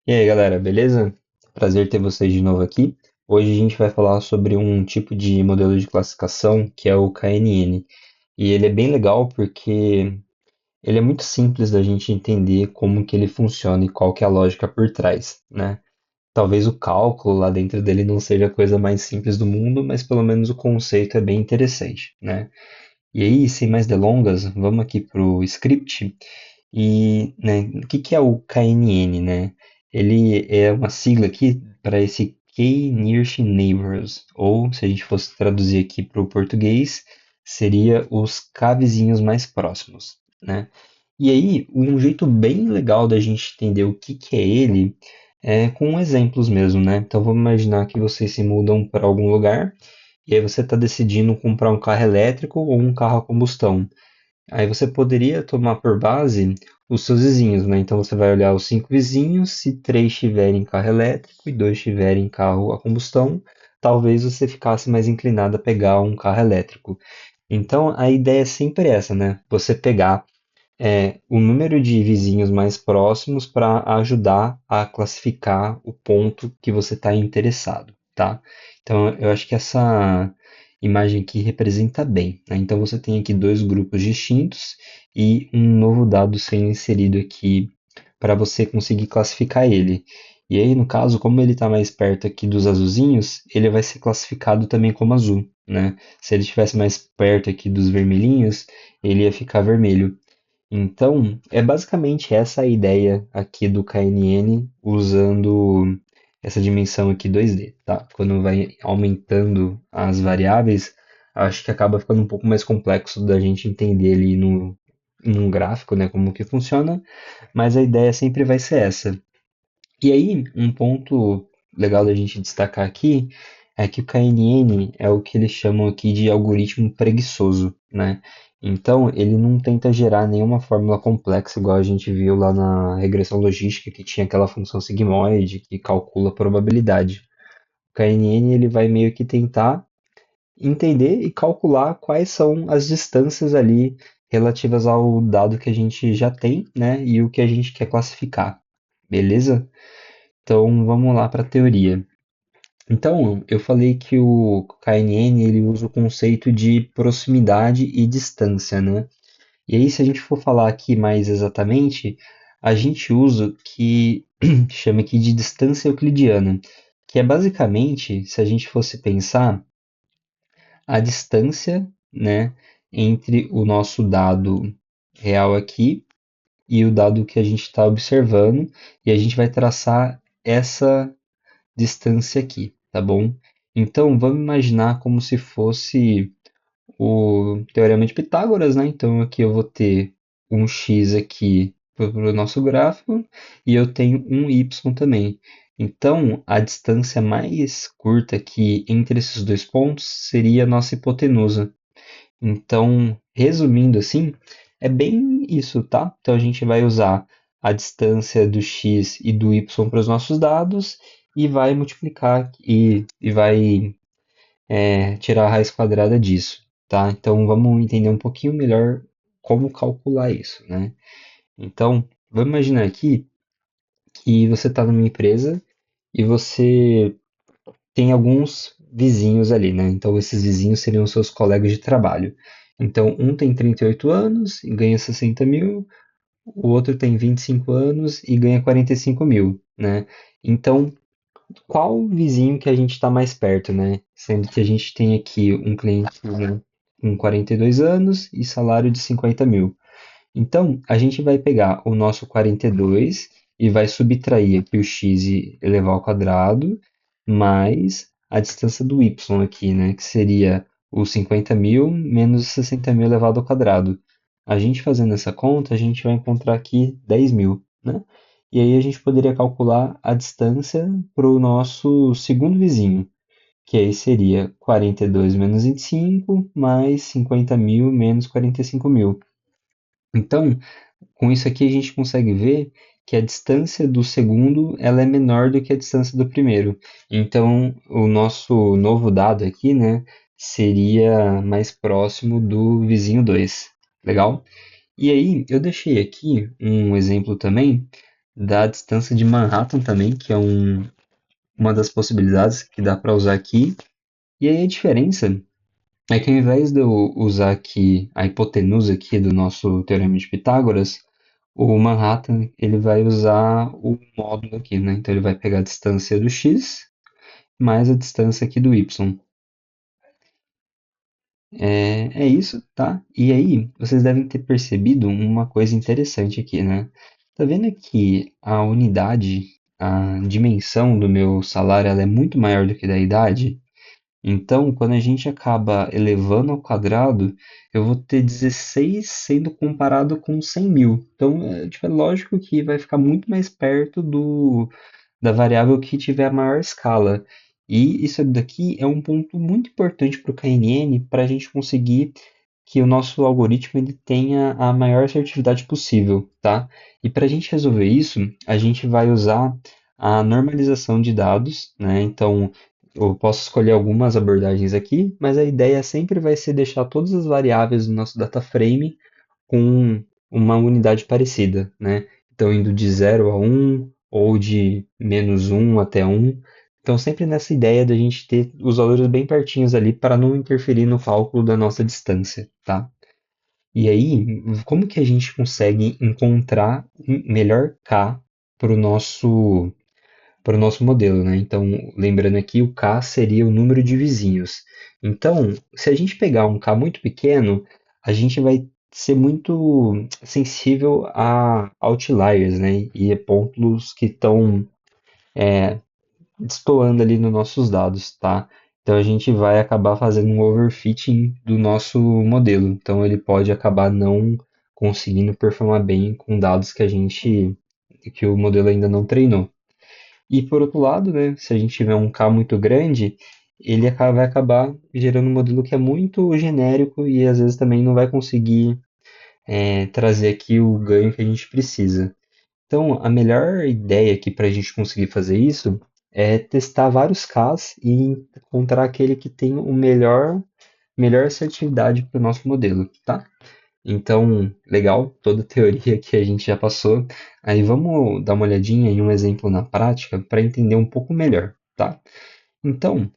E aí, galera, beleza? Prazer ter vocês de novo aqui. Hoje a gente vai falar sobre um tipo de modelo de classificação que é o KNN. E ele é bem legal porque ele é muito simples da gente entender como que ele funciona e qual que é a lógica por trás, né? Talvez o cálculo lá dentro dele não seja a coisa mais simples do mundo, mas pelo menos o conceito é bem interessante, né? E aí, sem mais delongas, vamos aqui para o script. E, né, o que que é o KNN, né? Ele é uma sigla aqui para esse Key Nearest Neighbors, ou se a gente fosse traduzir aqui para o português, seria os K vizinhos mais próximos, né? E aí, um jeito bem legal da gente entender o que que é ele é com exemplos mesmo, né? Então vamos imaginar que vocês se mudam para algum lugar e aí você está decidindo comprar um carro elétrico ou um carro a combustão. Aí você poderia tomar por base os seus vizinhos, né? Então você vai olhar os cinco vizinhos, se três tiverem carro elétrico e dois tiverem carro a combustão, talvez você ficasse mais inclinado a pegar um carro elétrico. Então a ideia é sempre essa, né? Você pegar o número de vizinhos mais próximos para ajudar a classificar o ponto que você está interessado, tá? Então, eu acho que essa imagem aqui representa bem, né? Então, você tem aqui dois grupos distintos e um novo dado sendo inserido aqui para você conseguir classificar ele. E aí, no caso, como ele está mais perto aqui dos azulzinhos, ele vai ser classificado também como azul, né? Se ele estivesse mais perto aqui dos vermelhinhos, ele ia ficar vermelho. Então, é basicamente essa a ideia aqui do KNN usando essa dimensão aqui 2D, tá? Quando vai aumentando as variáveis, acho que acaba ficando um pouco mais complexo da gente entender ali num gráfico, né, como que funciona, mas a ideia sempre vai ser essa. E aí, um ponto legal da gente destacar aqui é que o KNN é o que eles chamam aqui de algoritmo preguiçoso, né? Então, ele não tenta gerar nenhuma fórmula complexa, igual a gente viu lá na regressão logística, que tinha aquela função sigmoide que calcula a probabilidade. O KNN ele vai meio que tentar entender e calcular quais são as distâncias ali relativas ao dado que a gente já tem, né? E o que a gente quer classificar, beleza? Então vamos lá para a teoria. Então, eu falei que o KNN ele usa o conceito de proximidade e distância, né? E aí, se a gente for falar aqui mais exatamente, a gente usa o que chama aqui de distância euclidiana, que é basicamente, se a gente fosse pensar, a distância, né, entre o nosso dado real aqui e o dado que a gente está observando, e a gente vai traçar essa distância aqui, tá bom? Então, vamos imaginar como se fosse o Teorema de Pitágoras, né? Então, aqui eu vou ter um x aqui para o nosso gráfico e eu tenho um y também. Então, a distância mais curta aqui entre esses dois pontos seria a nossa hipotenusa. Então, resumindo assim, é bem isso, tá? Então a gente vai usar a distância do x e do y para os nossos dados e vai multiplicar e vai tirar a raiz quadrada disso, tá? Então vamos entender um pouquinho melhor como calcular isso, né? Então, vamos imaginar aqui que você está numa empresa e você tem alguns vizinhos ali, né? Então, esses vizinhos seriam seus colegas de trabalho. Então, um tem 38 anos e ganha 60 mil, o outro tem 25 anos e ganha 45 mil, né? Então, qual vizinho que a gente está mais perto, né? Sendo que a gente tem aqui um cliente, né, com 42 anos e salário de 50 mil. Então, a gente vai pegar o nosso 42 e vai subtrair aqui o x elevado ao quadrado, mais a distância do y aqui, né? Que seria os 50 mil menos os 60 mil elevado ao quadrado. A gente fazendo essa conta, a gente vai encontrar aqui 10 mil, né? E aí a gente poderia calcular a distância para o nosso segundo vizinho, que aí seria 42 menos 25 mais 50 mil menos 45 mil. Então, com isso aqui a gente consegue ver que a distância do segundo ela é menor do que a distância do primeiro. Então, o nosso novo dado aqui, né, seria mais próximo do vizinho 2. Legal? E aí, eu deixei aqui um exemplo também da distância de Manhattan também, que é uma das possibilidades que dá para usar aqui. E aí a diferença é que ao invés de eu usar aqui a hipotenusa aqui do nosso teorema de Pitágoras, o Manhattan ele vai usar o módulo aqui, né? Então ele vai pegar a distância do x mais a distância aqui do y. É isso, tá? E aí, vocês devem ter percebido uma coisa interessante aqui, né? Tá vendo que a unidade, a dimensão do meu salário, ela é muito maior do que da idade? Então, quando a gente acaba elevando ao quadrado, eu vou ter 16 sendo comparado com 100 mil. Então, tipo, é lógico que vai ficar muito mais perto da variável que tiver a maior escala. E isso daqui é um ponto muito importante para o KNN para a gente conseguir que o nosso algoritmo ele tenha a maior assertividade possível, tá? E para a gente resolver isso, a gente vai usar a normalização de dados, né? Então, eu posso escolher algumas abordagens aqui, mas a ideia sempre vai ser deixar todas as variáveis do nosso data frame com uma unidade parecida, né? Então, indo de 0 a 1 ou de -1 até 1. Então, sempre nessa ideia da gente ter os valores bem pertinhos ali para não interferir no cálculo da nossa distância, tá? E aí, como que a gente consegue encontrar um melhor K para o nosso modelo, né? Então, lembrando aqui, o K seria o número de vizinhos. Então, se a gente pegar um K muito pequeno, a gente vai ser muito sensível a outliers, né? E a pontos que estão destoando ali nos nossos dados, tá? Então a gente vai acabar fazendo um overfitting do nosso modelo. Então ele pode acabar não conseguindo performar bem com dados que o modelo ainda não treinou. E por outro lado, né, se a gente tiver um K muito grande, vai acabar gerando um modelo que é muito genérico e às vezes também não vai conseguir trazer aqui o ganho que a gente precisa. Então, a melhor ideia aqui para a gente conseguir fazer isso é testar vários Ks e encontrar aquele que tem o melhor assertividade para o nosso modelo, tá? Então, legal, toda a teoria que a gente já passou. Aí vamos dar uma olhadinha em um exemplo na prática para entender um pouco melhor, tá? Então,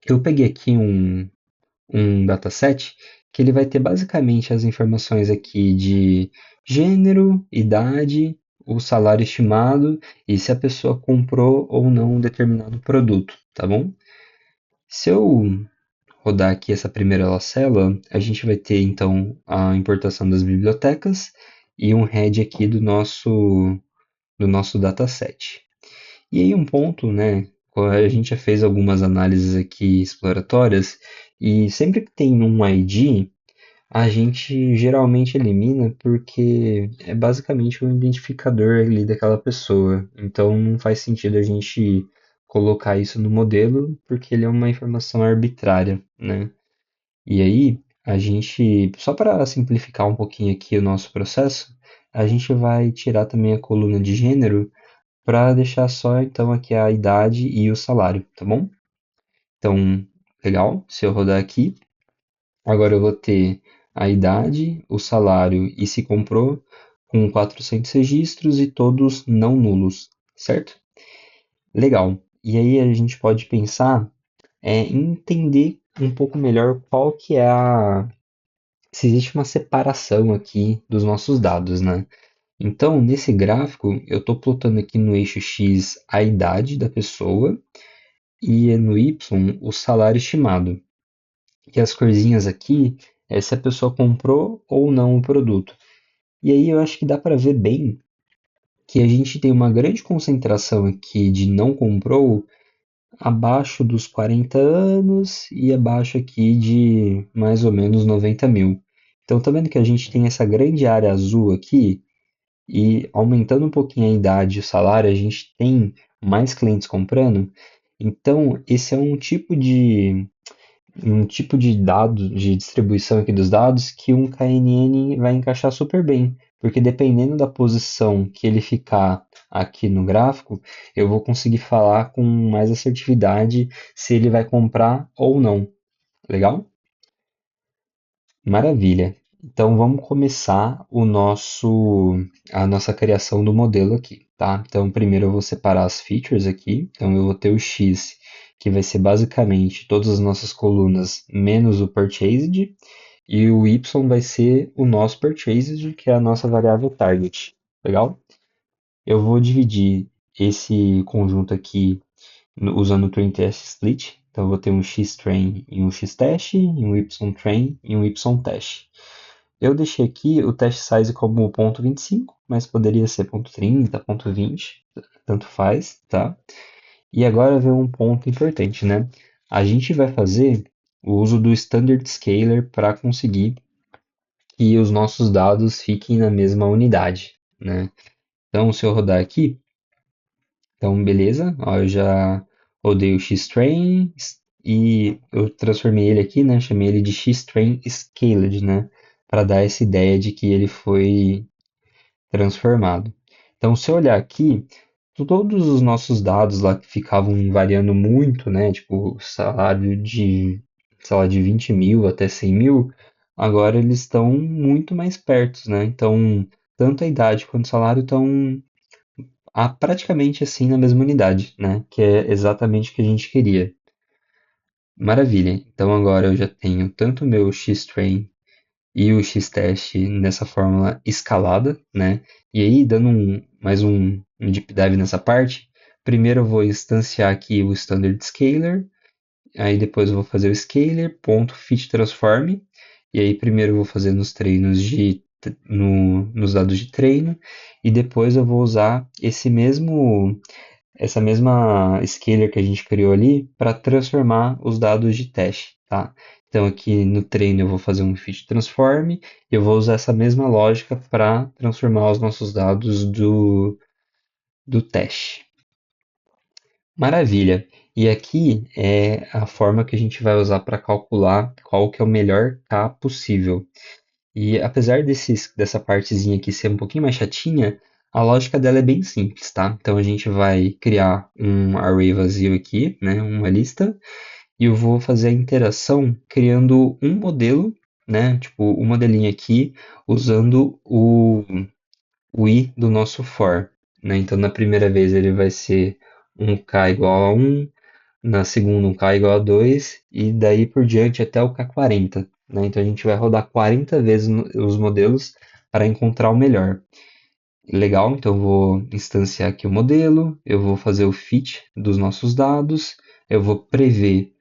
eu peguei aqui um dataset que ele vai ter basicamente as informações aqui de gênero, idade, o salário estimado e se a pessoa comprou ou não um determinado produto, tá bom? Se eu rodar aqui essa primeira célula, a gente vai ter então a importação das bibliotecas e um head aqui do nosso dataset. E aí um ponto, né? A gente já fez algumas análises aqui exploratórias e sempre que tem um ID, a gente geralmente elimina porque é basicamente um identificador ali daquela pessoa. Então não faz sentido a gente colocar isso no modelo porque ele é uma informação arbitrária, né? E aí a gente, só para simplificar um pouquinho aqui o nosso processo, a gente vai tirar também a coluna de gênero para deixar só então aqui a idade e o salário, tá bom? Então, legal, se eu rodar aqui, agora eu vou ter a idade, o salário e se comprou com 400 registros e todos não nulos, certo? Legal. E aí a gente pode pensar em entender um pouco melhor qual que é se existe uma separação aqui dos nossos dados, né? Então, nesse gráfico, eu estou plotando aqui no eixo X a idade da pessoa e no Y o salário estimado. E as corzinhas aqui é se a pessoa comprou ou não o produto. E aí eu acho que dá para ver bem que a gente tem uma grande concentração aqui de não comprou abaixo dos 40 anos e abaixo aqui de mais ou menos 90 mil. Então tá vendo que a gente tem essa grande área azul aqui e aumentando um pouquinho a idade e o salário, a gente tem mais clientes comprando. Então, esse é um tipo de dado, de distribuição aqui dos dados, que um KNN vai encaixar super bem, porque dependendo da posição que ele ficar aqui no gráfico, eu vou conseguir falar com mais assertividade se ele vai comprar ou não. Legal? Maravilha. Então vamos começar a nossa criação do modelo aqui. tá? Então, primeiro eu vou separar as features aqui. Então, eu vou ter o X, que vai ser basicamente todas as nossas colunas menos o purchased, e o Y vai ser o nosso purchased, que é a nossa variável target. Legal? Eu vou dividir esse conjunto aqui usando o train test split. Então, eu vou ter um X-train e um X-test, e um Y-train e um Y-test. Eu deixei aqui o test size como 0,25, mas poderia ser 0,30, 0,20, tanto faz, tá? E agora vem um ponto importante, né? A gente vai fazer o uso do Standard Scaler para conseguir que os nossos dados fiquem na mesma unidade, né? Então, se eu rodar aqui, então beleza, ó, eu já rodei o Xtrain e eu transformei ele aqui, né? Chamei ele de Xtrain Scaled, né? Para dar essa ideia de que ele foi transformado. Então, se eu olhar aqui, todos os nossos dados lá que ficavam variando muito, né? Tipo, salário de, sei lá, de 20 mil até 100 mil, agora eles estão muito mais perto, né? Então, tanto a idade quanto o salário estão praticamente assim na mesma unidade, né? Que é exatamente o que a gente queria. Maravilha. Então agora eu já tenho tanto o meu X-Train e o X-Test nessa fórmula escalada, né? E aí, dando um deep dive nessa parte, primeiro eu vou instanciar aqui o Standard Scaler, aí depois eu vou fazer o scaler, ponto, fit transform, e aí primeiro eu vou fazer nos treinos nos dados de treino, e depois eu vou usar essa mesma scaler que a gente criou ali para transformar os dados de teste, tá? Então aqui no treino eu vou fazer um fit transform e eu vou usar essa mesma lógica para transformar os nossos dados do teste. Maravilha! E aqui é a forma que a gente vai usar para calcular qual que é o melhor K possível. E apesar dessa partezinha aqui ser um pouquinho mais chatinha, a lógica dela é bem simples, tá? Então a gente vai criar um array vazio aqui, né? Uma lista, e eu vou fazer a interação criando um modelo, né? Tipo, um modelinho aqui, usando o i do nosso for, né? Então na primeira vez ele vai ser um k igual a 1, na segunda um k igual a 2 e daí por diante até o k40, né? Então a gente vai rodar 40 vezes os modelos para encontrar o melhor. Legal, então eu vou instanciar aqui o modelo, eu vou fazer o fit dos nossos dados, eu vou prever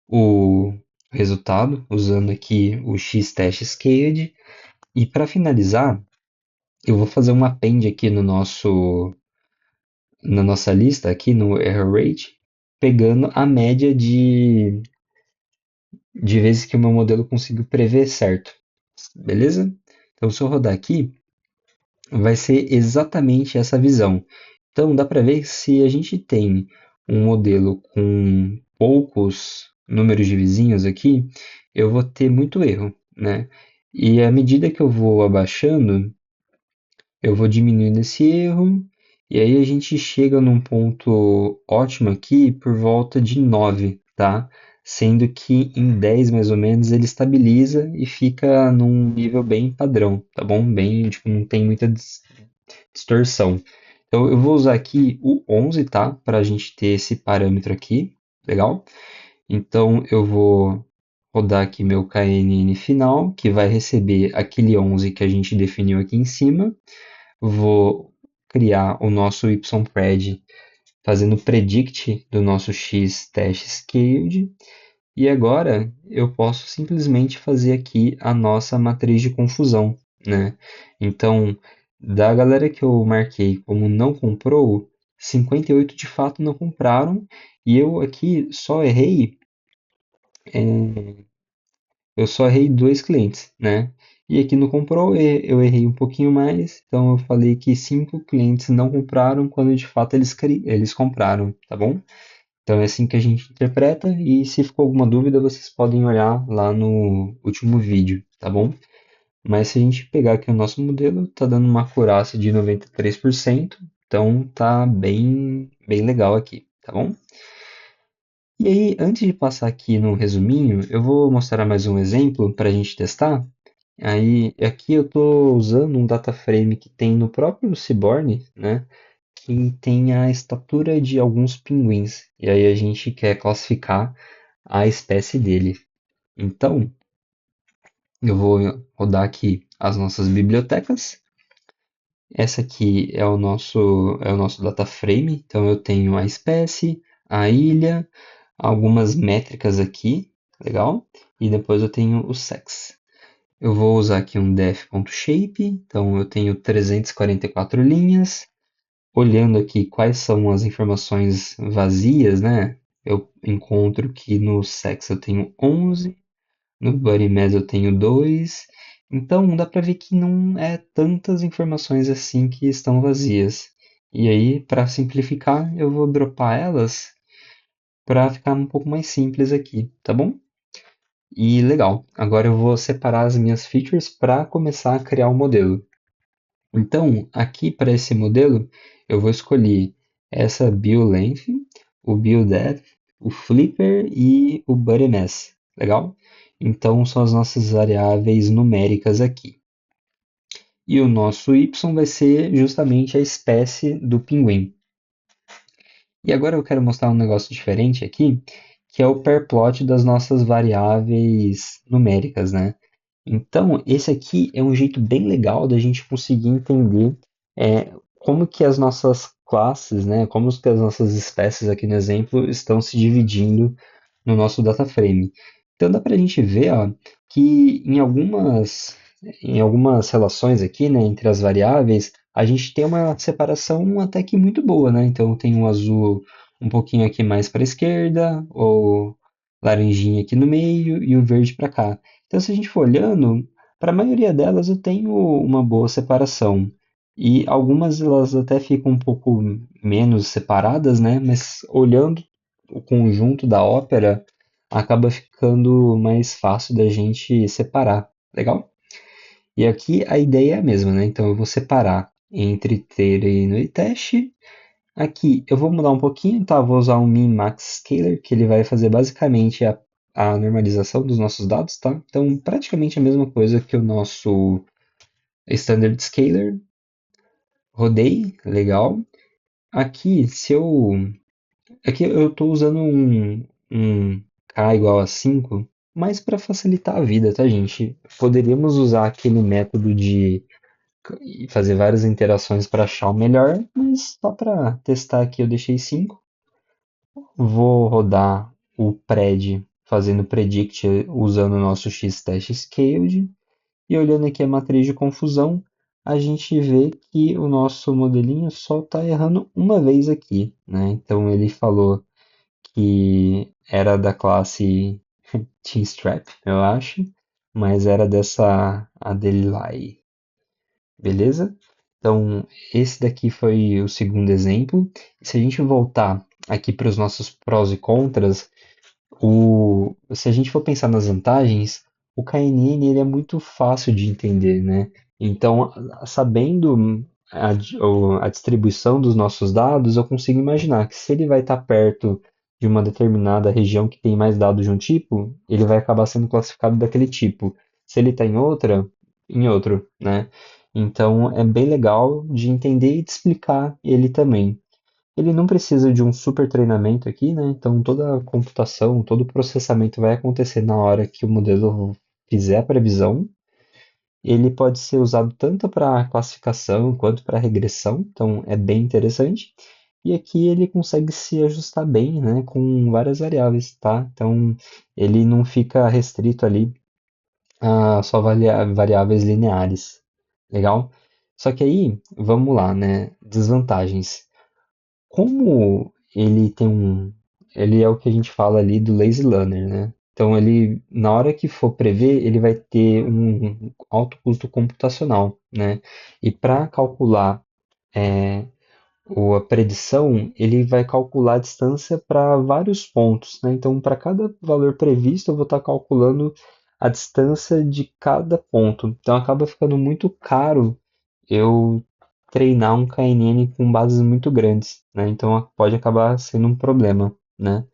o resultado usando aqui o x-test scaled e para finalizar, eu vou fazer um append aqui na nossa lista aqui no error rate, pegando a média de vezes que o meu modelo conseguiu prever certo. Beleza? Então, se eu rodar aqui, vai ser exatamente essa visão. Então, dá para ver que se a gente tem um modelo com poucos números de vizinhos aqui, eu vou ter muito erro, né? E à medida que eu vou abaixando, eu vou diminuindo esse erro, e aí a gente chega num ponto ótimo aqui por volta de 9, tá? Sendo que em 10 mais ou menos ele estabiliza e fica num nível bem padrão, tá bom? Bem, tipo, não tem muita distorção. Então eu vou usar aqui o 11, tá? Para a gente ter esse parâmetro aqui, legal? Então eu vou rodar aqui meu KNN final, que vai receber aquele 11 que a gente definiu aqui em cima. Vou criar o nosso YPrед fazendo predict do nosso x test scaled. E agora eu posso simplesmente fazer aqui a nossa matriz de confusão, né? Então, da galera que eu marquei como não comprou, 58 de fato não compraram, e eu só errei dois clientes, né? E aqui no comprou, eu errei um pouquinho mais, então eu falei que cinco clientes não compraram quando de fato eles compraram, tá bom? Então é assim que a gente interpreta, e se ficou alguma dúvida, vocês podem olhar lá no último vídeo, tá bom? Mas se a gente pegar aqui o nosso modelo, tá dando uma acurácia de 93%, então tá bem legal aqui, tá bom? E aí, antes de passar aqui no resuminho, eu vou mostrar mais um exemplo para a gente testar. Aí, aqui eu estou usando um data frame que tem no próprio Seaborn, né? que tem a estatura de alguns pinguins. E aí a gente quer classificar a espécie dele. Então, eu vou rodar aqui as nossas bibliotecas. Essa aqui é o nosso data frame. Então eu tenho a espécie, a ilha, algumas métricas aqui, legal? E depois eu tenho o sex. Eu vou usar aqui um def.shape, então eu tenho 344 linhas. Olhando aqui quais são as informações vazias, né? Eu encontro que no sex eu tenho 11, no body mass eu tenho 2. Então dá para ver que não é tantas informações assim que estão vazias. E aí, para simplificar, eu vou dropar elas para ficar um pouco mais simples aqui, tá bom? E legal, agora eu vou separar as minhas features para começar a criar o modelo. Então, aqui para esse modelo, eu vou escolher essa BioLength, o BioDepth, o Flipper e o BuddyMass, legal? Então, são as nossas variáveis numéricas aqui. E o nosso y vai ser justamente a espécie do pinguim. E agora eu quero mostrar um negócio diferente aqui, que é o pair plot das nossas variáveis numéricas, né? Então, esse aqui é um jeito bem legal da gente conseguir entender como que as nossas classes, né, como que as nossas espécies aqui no exemplo estão se dividindo no nosso data frame. Então dá para a gente ver, ó, que em algumas relações aqui, né, entre as variáveis, a gente tem uma separação até que muito boa, né? Então tem um azul um pouquinho aqui mais para a esquerda, ou laranjinha aqui no meio e o verde para cá. Então se a gente for olhando, para a maioria delas eu tenho uma boa separação. E algumas elas até ficam um pouco menos separadas, né? Mas olhando o conjunto da ópera, acaba ficando mais fácil da gente separar. Legal? E aqui a ideia é a mesma, né? Então eu vou separar entre treino e teste. Aqui eu vou mudar um pouquinho, tá? Vou usar um min max scaler, que ele vai fazer basicamente a normalização dos nossos dados, tá? Então praticamente a mesma coisa que o nosso standard scaler. Rodei, legal. Aqui, se eu Aqui eu estou usando um K igual a 5, mas para facilitar a vida, tá, gente? Poderíamos usar aquele método de fazer várias interações para achar o melhor, mas só para testar aqui eu deixei 5. Vou rodar o pred fazendo predict usando o nosso x-test scaled. E olhando aqui a matriz de confusão, a gente vê que o nosso modelinho só está errando uma vez aqui, né? Então ele falou que era da classe Chinstrap, eu acho, mas era dessa Adelie, beleza? Então, esse daqui foi o segundo exemplo. Se a gente voltar aqui para os nossos prós e contras, se a gente for pensar nas vantagens, o KNN ele é muito fácil de entender, né? Então, sabendo a distribuição dos nossos dados, eu consigo imaginar que se ele vai estar perto de uma determinada região que tem mais dados de um tipo, ele vai acabar sendo classificado daquele tipo. Se ele está em outra, em outro, né? Então, é bem legal de entender e de explicar ele também. Ele não precisa de um super treinamento aqui, né? Então toda a computação, todo o processamento vai acontecer na hora que o modelo fizer a previsão. Ele pode ser usado tanto para classificação quanto para regressão, então é bem interessante. E aqui ele consegue se ajustar bem, né, com várias variáveis, tá? Então ele não fica restrito ali a só variáveis lineares. Legal? Só que aí, vamos lá, né? Desvantagens. Como ele é o que a gente fala ali do lazy learner, né? Então ele, na hora que for prever, ele vai ter um alto custo computacional, né? E para calcular a predição, ele vai calcular a distância para vários pontos, né? Então, para cada valor previsto, eu vou estar calculando a distância de cada ponto. Então, acaba ficando muito caro eu treinar um KNN com bases muito grandes, né? Então pode acabar sendo um problema, né?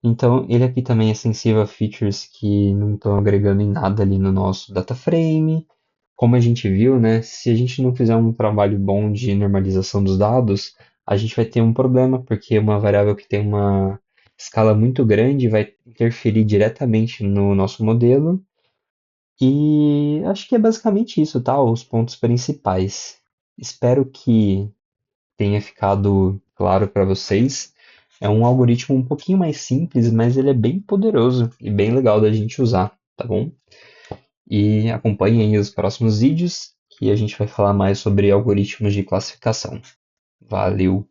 Então ele aqui também é sensível a features que não estão agregando em nada ali no nosso data frame. Como a gente viu, né? Se a gente não fizer um trabalho bom de normalização dos dados, a gente vai ter um problema, porque uma variável que tem uma escala muito grande vai interferir diretamente no nosso modelo. E acho que é basicamente isso, tá? Os pontos principais. Espero que tenha ficado claro para vocês. É um algoritmo um pouquinho mais simples, mas ele é bem poderoso e bem legal da gente usar, tá bom? E acompanhem aí os próximos vídeos que a gente vai falar mais sobre algoritmos de classificação. Valeu!